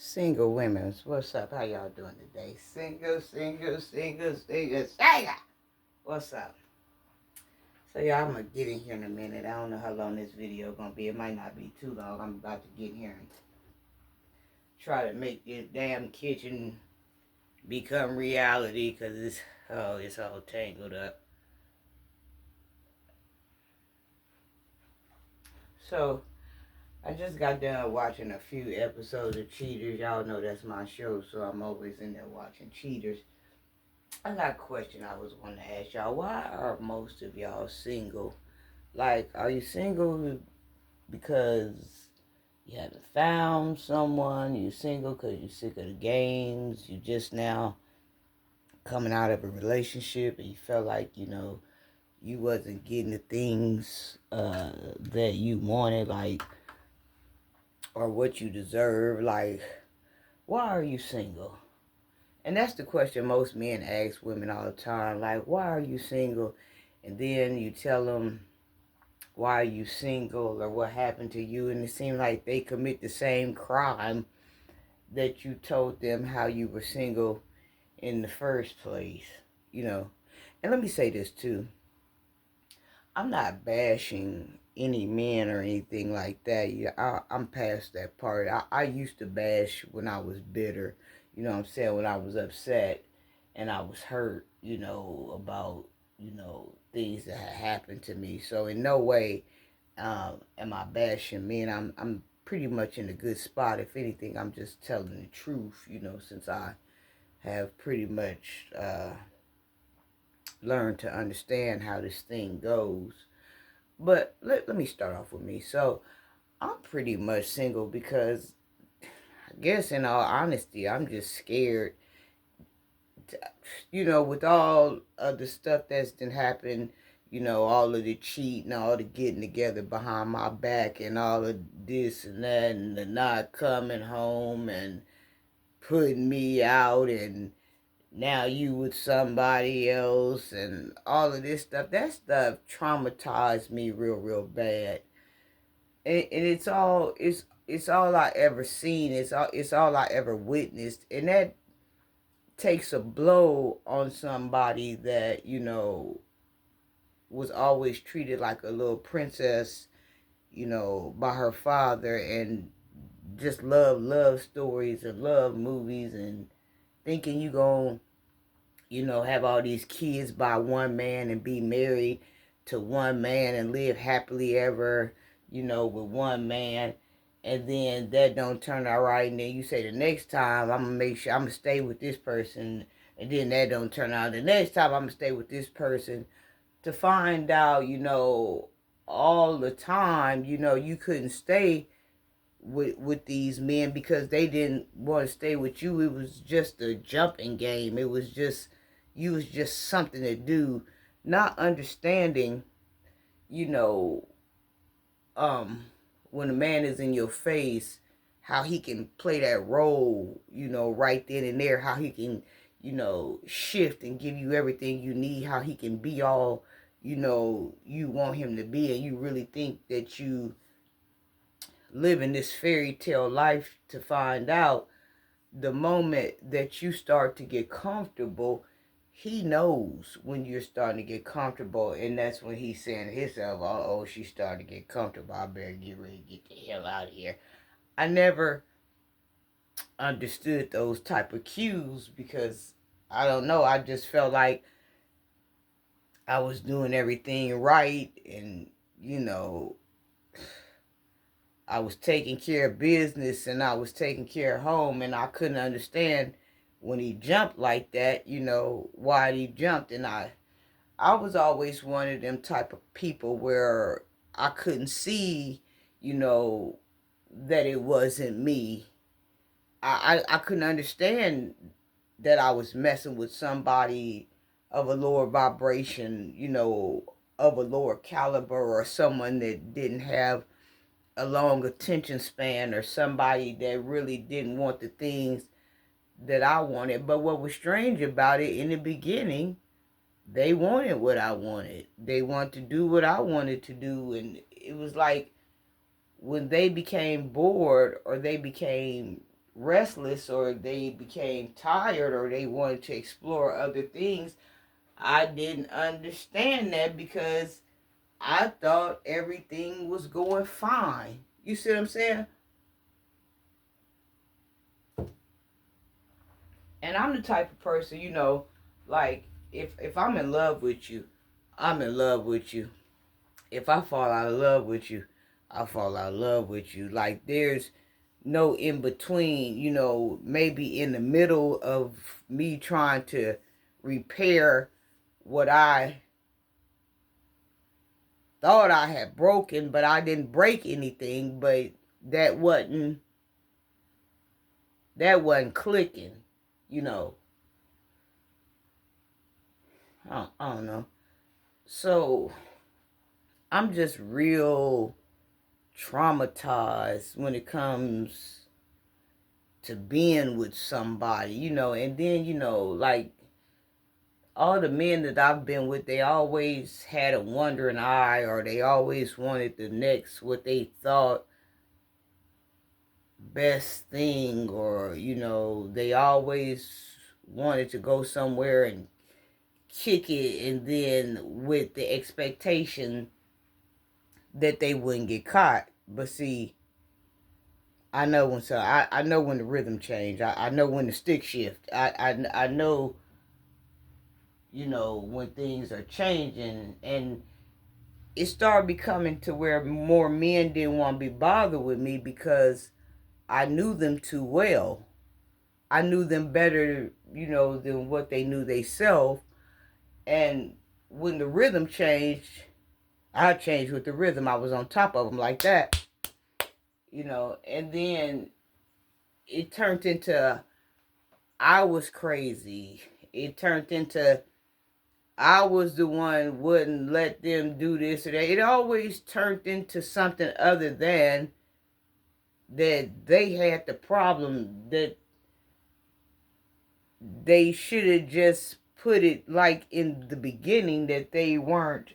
Single women, what's up? How y'all doing today? Single. What's up? So y'all, I'm gonna get in here in a minute. I don't know how long this video gonna be. It might not be too long. I'm about to get in here and try to make this damn kitchen become reality because it's all tangled up. So I just got done watching a few episodes of Cheaters. Y'all know that's my show, so I'm always in there watching Cheaters. I got a question I was wanting to ask y'all. Why are most of y'all single? Like, are you single because you haven't found someone? You single because you're sick of the games? You just now coming out of a relationship and you felt like, you wasn't getting the things that you wanted, like, or what you deserve? Like, why are you single? And that's the question most men ask women all the time. Like, why are you single? And then you tell them, why are you single, or what happened to you? And it seems like they commit the same crime that you told them how you were single in the first place, you know. And let me say this too. I'm not bashing any men or anything like that. I'm past that part. I used to bash when I was bitter, you know what I'm saying, when I was upset and I was hurt, about, things that had happened to me. So in no way am I bashing men. I'm pretty much in a good spot. If anything, I'm just telling the truth, since I have pretty much learned to understand how this thing goes. But let me start off with me. So I'm pretty much single because I guess in all honesty, I'm just scared. With all of the stuff that's been happening, all of the cheating, all the getting together behind my back and all of this and that and the not coming home and putting me out and now you with somebody else and all of this stuff. That stuff traumatized me real bad. And it's all I ever seen. It's all I ever witnessed. And that takes a blow on somebody that, was always treated like a little princess, by her father, and just love stories and love movies, and thinking you gonna, have all these kids by one man and be married to one man and live happily ever, with one man. And then that don't turn out right. And then you say the next time I'm gonna make sure I'm gonna stay with this person. And then that don't turn out. The next time I'm gonna stay with this person. To find out, all the time, you couldn't stay with these men because they didn't want to stay with you. It was just a jumping game. It was just, you was just something to do, not understanding, you know when a man is in your face, how he can play that role, right then and there, how he can, shift and give you everything you need, how he can be all, you want him to be, and you really think that you live in this fairy tale life, to find out the moment that you start to get comfortable, he knows when you're starting to get comfortable, and that's when he's saying to himself, oh, she's starting to get comfortable. I better get ready to get the hell out of here. I never understood those type of cues because I don't know. I just felt like I was doing everything right, and I was taking care of business and I was taking care of home, and I couldn't understand when he jumped like that, why he jumped. And I was always one of them type of people where I couldn't see, that it wasn't me. I couldn't understand that I was messing with somebody of a lower vibration, of a lower caliber, or someone that didn't have a long attention span, or somebody that really didn't want the things that I wanted. But what was strange about it, in the beginning, they wanted what I wanted. They wanted to do what I wanted to do. And it was like when they became bored, or they became restless or they became tired or they wanted to explore other things, I didn't understand that because I thought everything was going fine. You see what I'm saying? And I'm the type of person, like if I'm in love with you, I'm in love with you. If I fall out of love with you, I fall out of love with you. Like there's no in between, maybe in the middle of me trying to repair what I thought I had broken, but I didn't break anything, but that wasn't that wasn't clicking, you know. I don't know. So I'm just real traumatized when it comes to being with somebody, and then, like all the men that I've been with, they always had a wandering eye or they always wanted the next, what they thought best thing, or, they always wanted to go somewhere and kick it, and then with the expectation that they wouldn't get caught. But see, I know when the rhythm change. I know when the stick shift. I know, when things are changing, and it started becoming to where more men didn't want to be bothered with me because I knew them too well. I knew them better, than what they knew themselves. And when the rhythm changed, I changed with the rhythm. I was on top of them like that, and then it turned into I was crazy. It turned into I was the one wouldn't let them do this or that. It always turned into something other than that they had the problem, that they should have just put it like in the beginning, that they weren't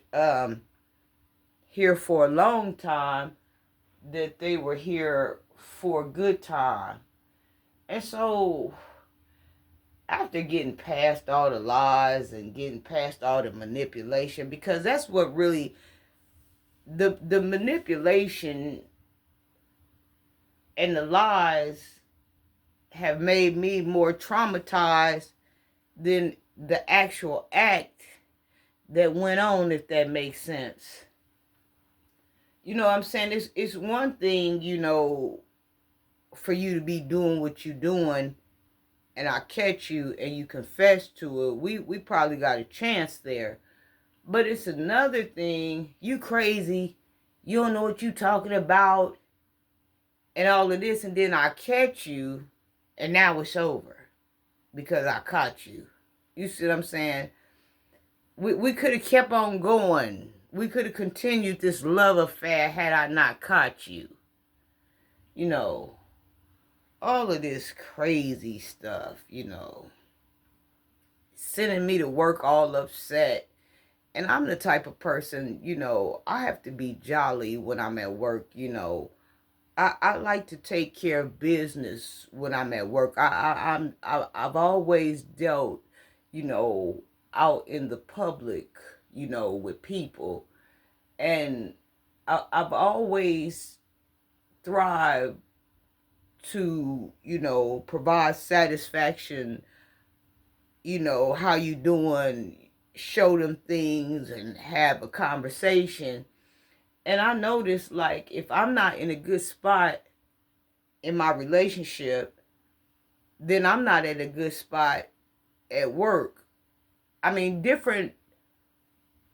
here for a long time, that they were here for a good time. And so after getting past all the lies and getting past all the manipulation, because that's what really the manipulation and the lies have made me more traumatized than the actual act that went on, if that makes sense. You know what I'm saying? It's one thing, for you to be doing what you're doing and I catch you and you confess to it. We probably got a chance there. But it's another thing, you crazy, you don't know what you talking about, and all of this, and then I catch you, and now it's over because I caught you. You see what I'm saying? We could have kept on going. We could have continued this love affair had I not caught you. You know, all of this crazy stuff, sending me to work all upset. And I'm the type of person, I have to be jolly when I'm at work, I like to take care of business when I'm at work. I've always dealt, you know, out in the public, with people, and I've always thrived to, provide satisfaction. How you doing? Show them things and have a conversation. And I notice, like, if I'm not in a good spot in my relationship, then I'm not at a good spot at work. I mean, different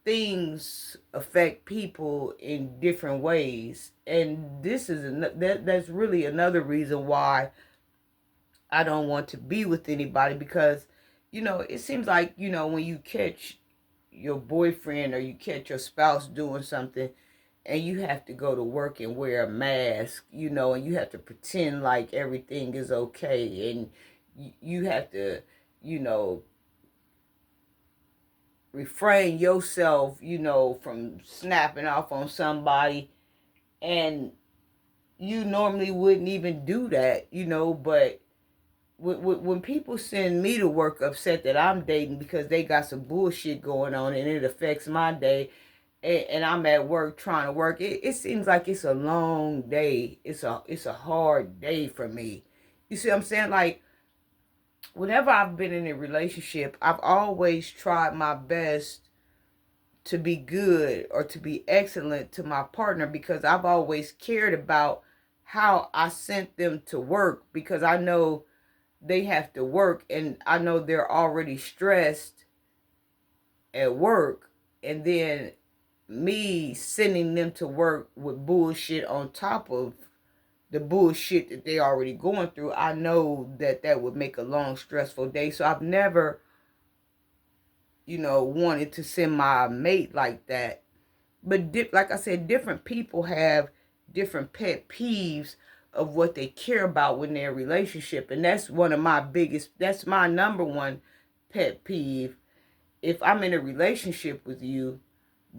things affect people in different ways, and this is that's really another reason why I don't want to be with anybody, because it seems like, when you catch your boyfriend or you catch your spouse doing something and you have to go to work and wear a mask, and you have to pretend like everything is okay, and you have to, you know, refrain yourself, from snapping off on somebody. And you normally wouldn't even do that, but when people send me to work upset that I'm dating because they got some bullshit going on and it affects my day, and I'm at work trying to work, it seems like it's a long day. It's a hard day for me. You see what I'm saying? Like, whenever I've been in a relationship, I've always tried my best to be good or to be excellent to my partner, because I've always cared about how I sent them to work, because I know they have to work and I know they're already stressed at work, and then me sending them to work with bullshit on top of the bullshit that they already going through, I know that that would make a long stressful day. So I've never wanted to send my mate like that. But like I said, different people have different pet peeves of what they care about when they're in a relationship. And that's that's my number one pet peeve. If I'm in a relationship with you,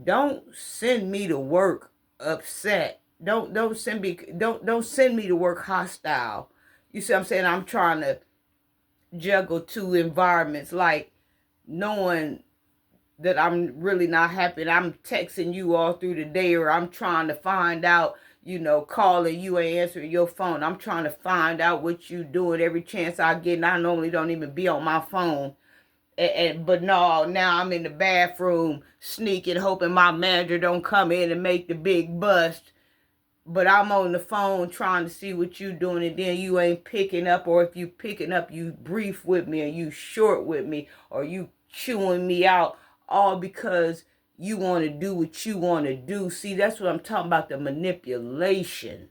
don't send me to work upset. Don't send me to work hostile. You see what I'm saying? I'm trying to juggle two environments, like knowing that I'm really not happy and I'm texting you all through the day, or I'm trying to find out, calling you ain't answering your phone. I'm trying to find out what you doing every chance I get, and I normally don't even be on my phone. But no, now I'm in the bathroom sneaking, hoping my manager don't come in and make the big bust. But I'm on the phone trying to see what you doing, and then you ain't picking up, or if you picking up, you brief with me, or you short with me, or you chewing me out, all because you want to do what you want to do. See, that's what I'm talking about, the manipulation.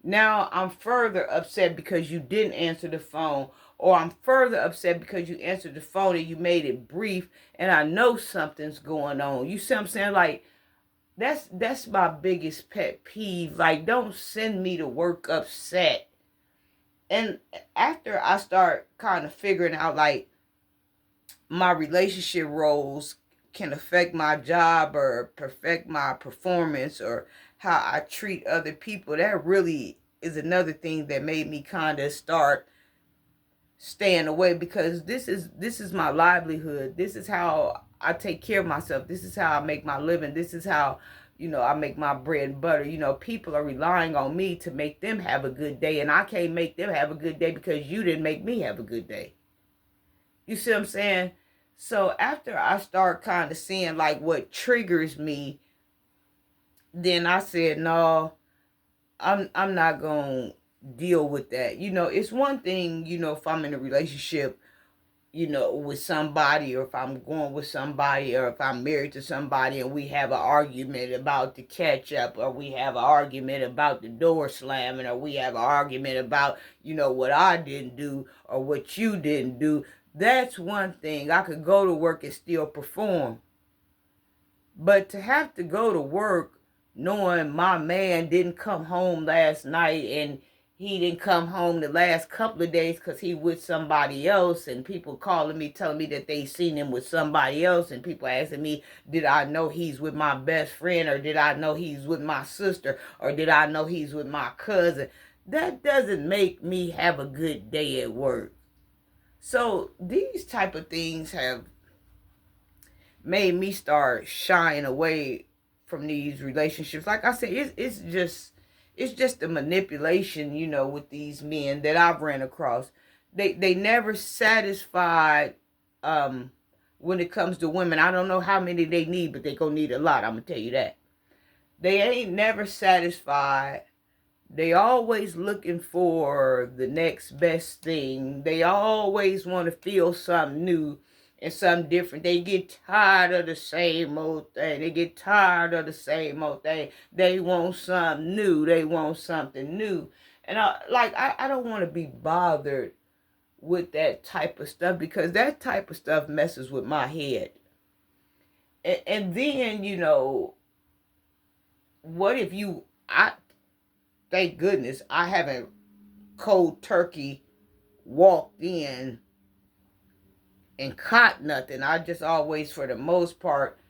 Now I'm further upset because you didn't answer the phone, or I'm further upset because you answered the phone and you made it brief, and I know something's going on. You see what I'm saying? Like, that's my biggest pet peeve. Like, don't send me to work upset. And after I start kind of figuring out, like, my relationship roles can affect my job or perfect my performance or how I treat other people, that really is another thing that made me kind of start staying away, because this is my livelihood. This is how I take care of myself. This is how I make my living. This is how I make my bread and butter. People are relying on me to make them have a good day, and I can't make them have a good day because you didn't make me have a good day. You see what I'm saying? So after I start kind of seeing like what triggers me, then I said, no, I'm not gonna deal with that. It's one thing, if I'm in a relationship, with somebody, or if I'm going with somebody, or if I'm married to somebody and we have an argument about the catch up, or we have an argument about the door slamming, or we have an argument about, what I didn't do or what you didn't do. That's one thing. I could go to work and still perform. But to have to go to work knowing my man didn't come home last night, and he didn't come home the last couple of days because he with somebody else, and people calling me telling me that they seen him with somebody else, and people asking me, did I know he's with my best friend, or did I know he's with my sister, or did I know he's with my cousin? That doesn't make me have a good day at work. So these type of things have made me start shying away from these relationships. Like I said, it's just the manipulation, with these men that I've ran across. They never satisfied when it comes to women. I don't know how many they need, but they gonna need a lot. I'm gonna tell you that. They ain't never satisfied. They always looking for the next best thing. They always want to feel something new and something different. They get tired of the same old thing. They get tired of the same old thing. They want something new. They want something new. And I don't want to be bothered with that type of stuff, because that type of stuff messes with my head. And then, what if I thank goodness I haven't cold turkey walked in and caught nothing. I just always, for the most part,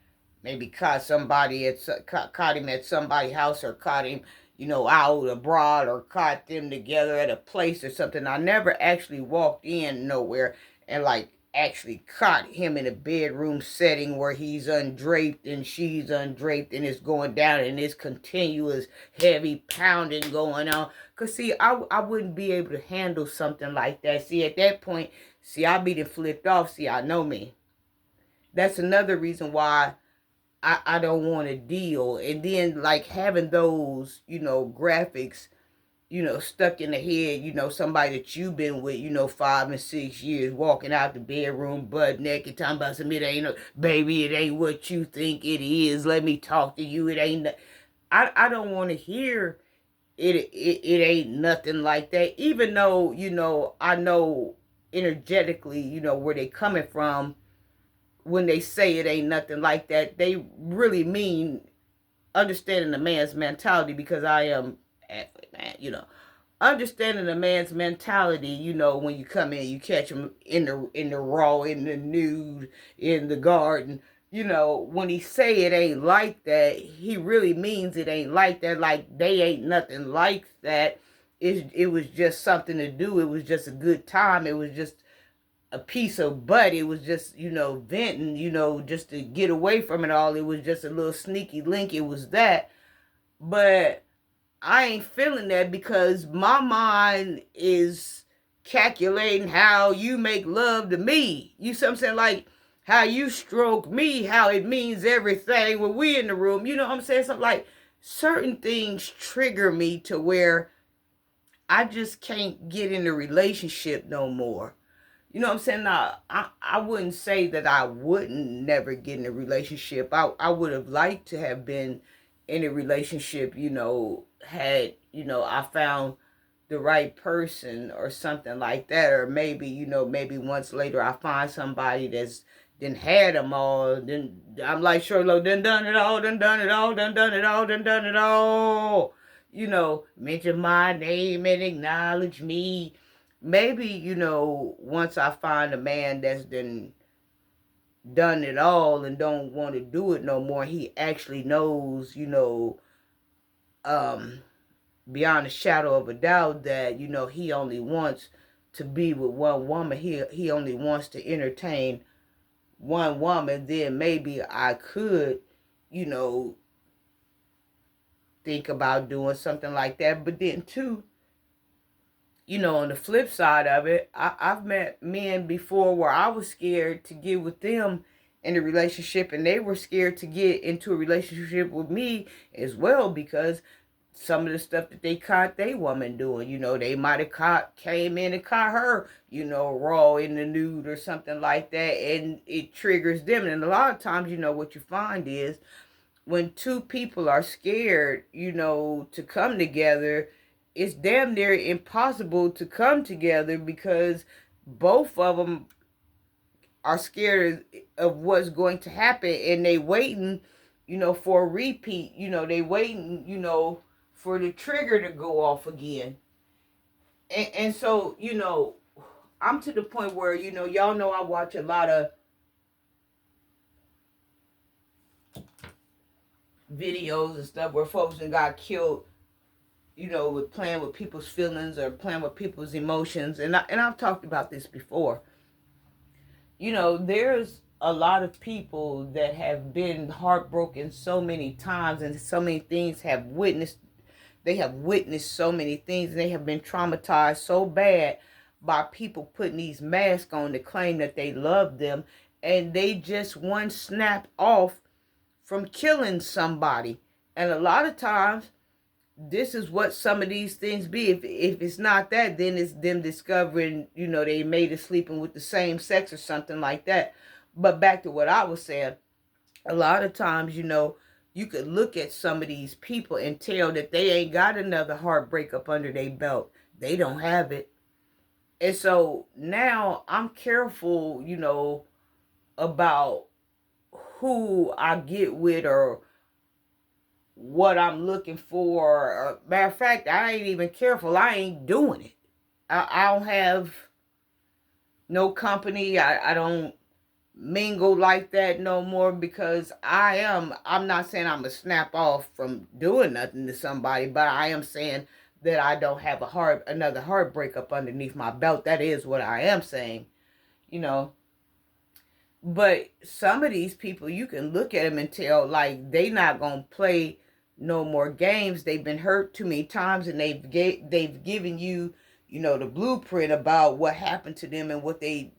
maybe caught him at somebody's house, or caught him, out abroad or caught them together at a place or something. I never actually walked in nowhere and like actually caught him in a bedroom setting where he's undraped and she's undraped and it's going down and it's continuous heavy pounding going on. Cause see, I wouldn't be able to handle something like that. See, at that point, see, I'll be flipped off. See, I know me. That's another reason why I don't want to deal. And then like having those, graphics, stuck in the head, somebody that you've been with, 5 and 6 years, walking out the bedroom butt naked, talking about some, it ain't, baby, it ain't what you think it is. Let me talk to you. It ain't, I don't want to hear it ain't nothing like that. Even though, I know energetically, where they coming from when they say it ain't nothing like that. They really mean understanding the man's mentality, because I am athlete, man, understanding a man's mentality, when you come in, you catch him in the raw, in the nude, in the garden. When he say it ain't like that, he really means it ain't like that. Like they ain't nothing like that. It was just something to do. It was just a good time. It was just a piece of butt. It was just, venting, just to get away from it all. It was just a little sneaky link. It was that. But I ain't feeling that, because my mind is calculating how you make love to me. You see what I'm saying? Like how you stroke me, how it means everything when we in the room. You know what I'm saying? Something like certain things trigger me to where I just can't get in a relationship no more. You know what I'm saying? Now, I wouldn't say that I wouldn't never get in a relationship. I would have liked to have been in a relationship, had, I found the right person or something like that. Or maybe, maybe once later I find somebody that's then had them all. Then I'm like, sure, look, done it all, done it all, done it all, done it all. Mention my name and acknowledge me. Maybe, once I find a man that's done it all and don't want to do it no more, he actually knows, beyond a shadow of a doubt that, he only wants to be with one woman. He only wants to entertain one woman. Then maybe I could, think about doing something like that. But then too, on the flip side of it, I've met men before where I was scared to get with them in a relationship, and they were scared to get into a relationship with me as well, because some of the stuff that they caught they woman doing, they might have came in and caught her, raw in the nude or something like that, and it triggers them. And a lot of times, what you find is when two people are scared, to come together, it's damn near impossible to come together, because both of them are scared of what's going to happen, and they waiting, for a repeat. They waiting, for the trigger to go off again. And so, I'm to the point where, y'all know I watch a lot of videos and stuff where folks that got killed, with playing with people's feelings or playing with people's emotions. And I've talked about this before. There's a lot of people that have been heartbroken so many times, and so many things have witnessed. They have witnessed so many things, and they have been traumatized so bad by people putting these masks on to claim that they love them, and they just one snap off from killing somebody. And a lot of times, this is what some of these things be. If it's not that, then it's them discovering, they made it sleeping with the same sex or something like that. But back to what I was saying, a lot of times, you could look at some of these people and tell that they ain't got another heartbreak up under their belt. They don't have it. And so now I'm careful, about who I get with or what I'm looking for. Matter of fact, I ain't even careful. I ain't doing it. I don't have no company. I don't mingle like that no more, because I'm not saying I'm a snap off from doing nothing to somebody, but I am saying that I don't have another heartbreak up underneath my belt. That is what I am saying, you know. But some of these people, you can look at them and tell, like, they not gonna play no more games. They've been hurt too many times, and they've given you, you know, the blueprint about what happened to them and what they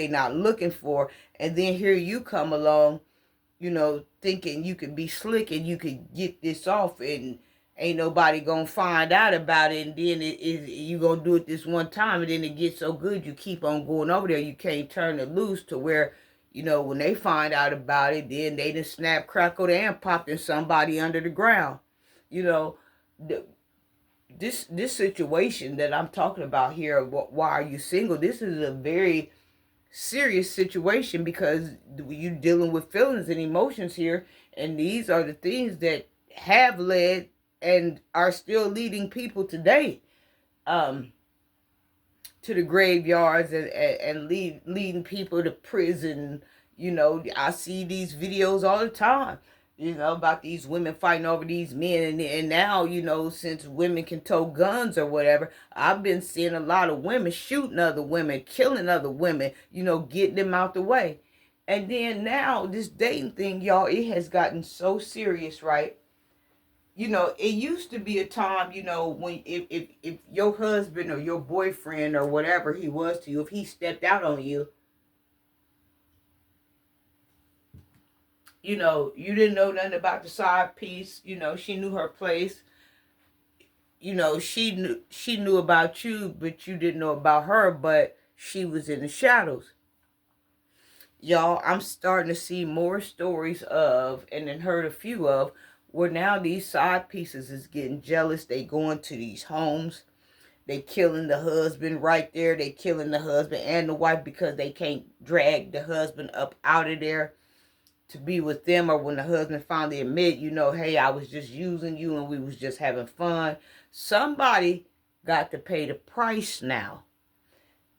not looking for. And then here you come along, you know, thinking you could be slick and you could get this off, and ain't nobody gonna find out about it. And then you gonna do it this one time, and then it gets so good you keep on going over there. You can't turn it loose to where, you know, when they find out about it, then they just snap, crackle, and popped in somebody under the ground. You know, this situation that I'm talking about here, why are you single? This is a very serious situation, because you're dealing with feelings and emotions here, and these are the things that have led and are still leading people today to the graveyards, and leading people to prison. You know, I see these videos all the time, you know, about these women fighting over these men. And now, you know, since women can tow guns or whatever, I've been seeing a lot of women shooting other women, killing other women, you know, getting them out the way. And then now this dating thing, y'all, it has gotten so serious, right? You know, it used to be a time, you know, when if your husband or your boyfriend or whatever he was to you, if he stepped out on you, you know, you didn't know nothing about the side piece. You know, she knew her place. You know, she knew about you, but you didn't know about her. But she was in the shadows. Y'all, I'm starting to see more stories of, and then heard a few of, where now these side pieces is getting jealous. They going to these homes. They killing the husband right there. They killing the husband and the wife because they can't drag the husband up out of there to be with them. Or when the husband finally admit, you know, hey, I was just using you and we was just having fun. Somebody got to pay the price now.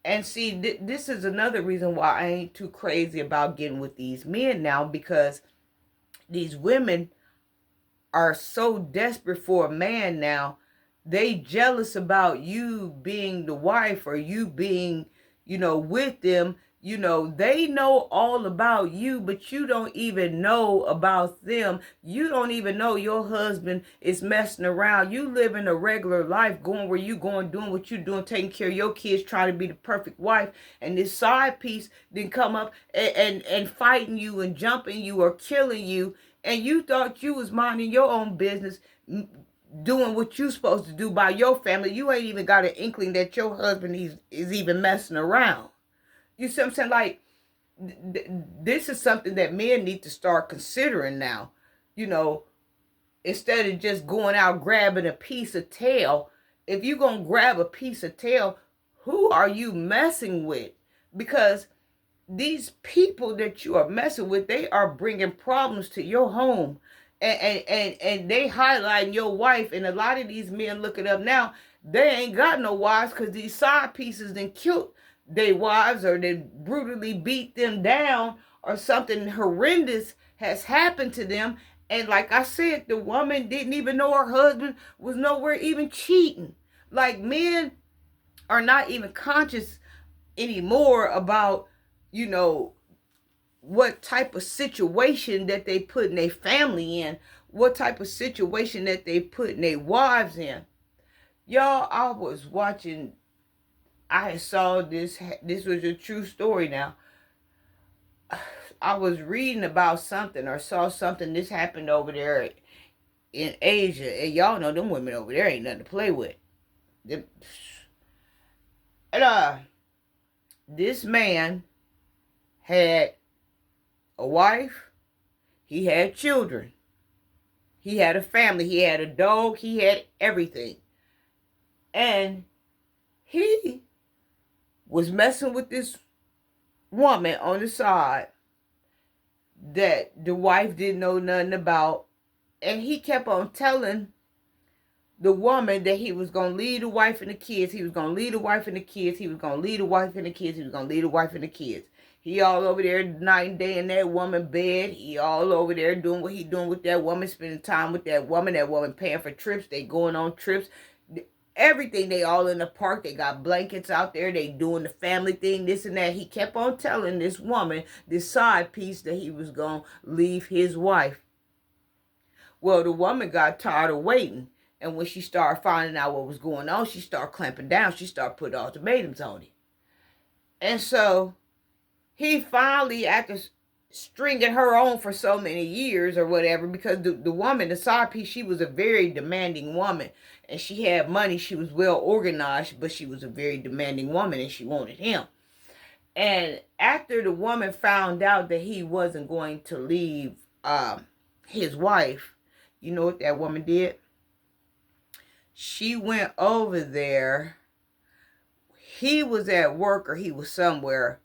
And see, this is another reason why I ain't too crazy about getting with these men now, because these women are so desperate for a man now. They jealous about you being the wife, or you being, you know, with them. You know, they know all about you, but you don't even know about them. You don't even know your husband is messing around. You living a regular life, going where you going, doing what you doing, taking care of your kids, trying to be the perfect wife. And this side piece then come up and fighting you and jumping you or killing you. And you thought you was minding your own business, doing what you supposed to do by your family. You ain't even got an inkling that your husband is even messing around. You see what I'm saying? Like, this is something that men need to start considering now. You know, instead of just going out grabbing a piece of tail, if you're going to grab a piece of tail, who are you messing with? Because these people that you are messing with, they are bringing problems to your home. And they highlighting your wife. And a lot of these men looking up now, they ain't got no wives, because these side pieces then killed their wives, or they brutally beat them down, or something horrendous has happened to them. And like I said, the woman didn't even know her husband was nowhere even cheating. Like, men are not even conscious anymore about, you know, what type of situation that they put in their family in, what type of situation that they put in their wives in. Y'all, I was watching, I saw this was a true story now. I was reading about something or saw something, this happened over there in Asia, and y'all know them women over there ain't nothing to play with. And this man had a wife, he had children, he had a family, he had a dog, he had everything. And he was messing with this woman on the side that the wife didn't know nothing about. And he kept on telling the woman that he was going to leave the wife and the kids. He was going to leave the wife and the kids. He was going to leave the wife and the kids. He was going to leave the wife and the kids. He all over there night and day in that woman bed. He all over there doing what he doing with that woman, spending time with that woman. That woman paying for trips. They going on trips. Everything. They all in the park. They got blankets out there. They doing the family thing, this and that. He kept on telling this woman, this side piece, that he was going to leave his wife. Well, the woman got tired of waiting. And when she started finding out what was going on, she started clamping down. She started putting ultimatums on him. And so he finally, after stringing her on for so many years or whatever, because the woman, the side piece, she was a very demanding woman. And she had money. She was well organized, but she was a very demanding woman, and she wanted him. And after the woman found out that he wasn't going to leave his wife, you know what that woman did? She went over there. He was at work or he was somewhere.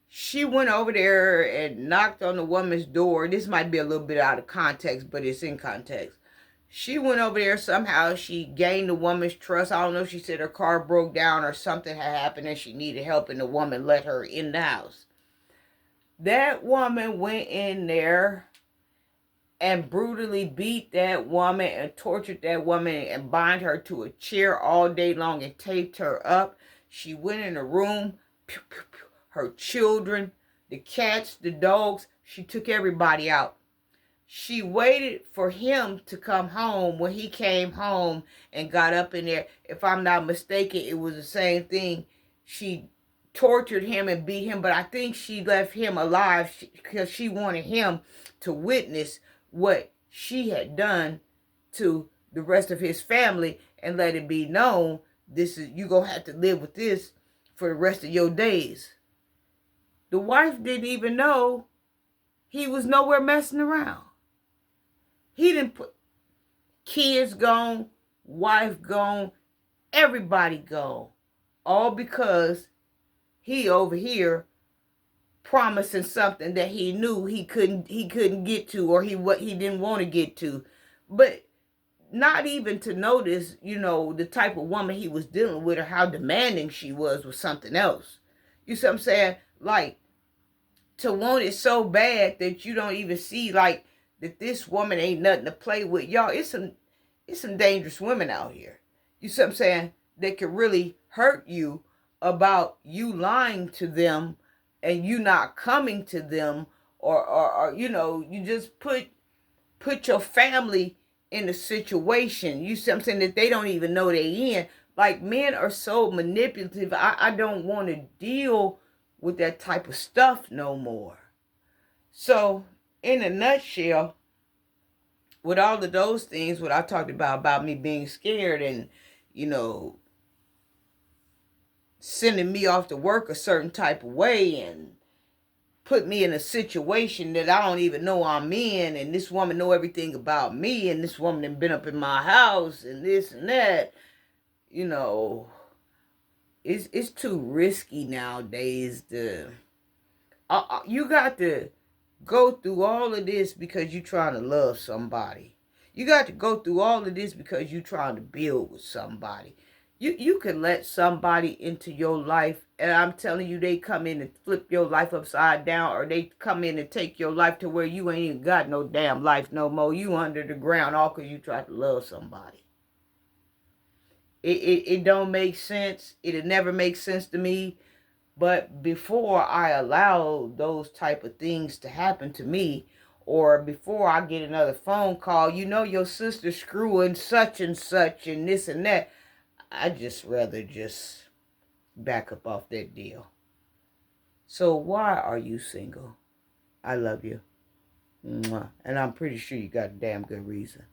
She went over there and knocked on the woman's door. This might be a little bit out of context, but it's in context. She went over there somehow. She gained the woman's trust. I don't know. She said her car broke down or something had happened and she needed help, and the woman let her in the house. That woman went in there and brutally beat that woman and tortured that woman and bind her to a chair all day long and taped her up. She went in the room, pew, pew, pew, her children, the cats, the dogs, she took everybody out. She waited for him to come home. When he came home and got up in there, if I'm not mistaken, it was the same thing. She tortured him and beat him, but I think she left him alive because she wanted him to witness what she had done to the rest of his family and let it be known, this is, you gonna have to live with this for the rest of your days. The wife didn't even know he was nowhere messing around. He didn't put kids gone, wife gone, everybody gone, all because he over here promising something that he knew he couldn't get to, or he didn't want to get to. But not even to notice, the type of woman he was dealing with or how demanding she was something else. You see what I'm saying? Like, to want it so bad that you don't even see, like, that this woman ain't nothing to play with. Y'all, it's some dangerous women out here. You see what I'm saying? That could really hurt you about you lying to them and you not coming to them, or you just put your family in a situation, you see what I'm saying, that they don't even know they in. Like, men are so manipulative. I don't want to deal with that type of stuff no more. So, in a nutshell, with all of those things, what I talked about me being scared and, sending me off to work a certain type of way and put me in a situation that I don't even know I'm in, and this woman know everything about me, and this woman had been up in my house and this and that, it's too risky nowadays. You got to go through all of this because you're trying to love somebody. You got to go through all of this because you're trying to build with somebody. You can let somebody into your life, and I'm telling you, they come in and flip your life upside down, or they come in and take your life to where you ain't even got no damn life no more. You under the ground, all because you try to love somebody. It don't make sense. It'll never make sense to me. But before I allow those type of things to happen to me, or before I get another phone call, your sister screwing such and such and this and that, I just rather just back up off that deal. So why are you single? I love you. Mwah. And I'm pretty sure you got a damn good reason.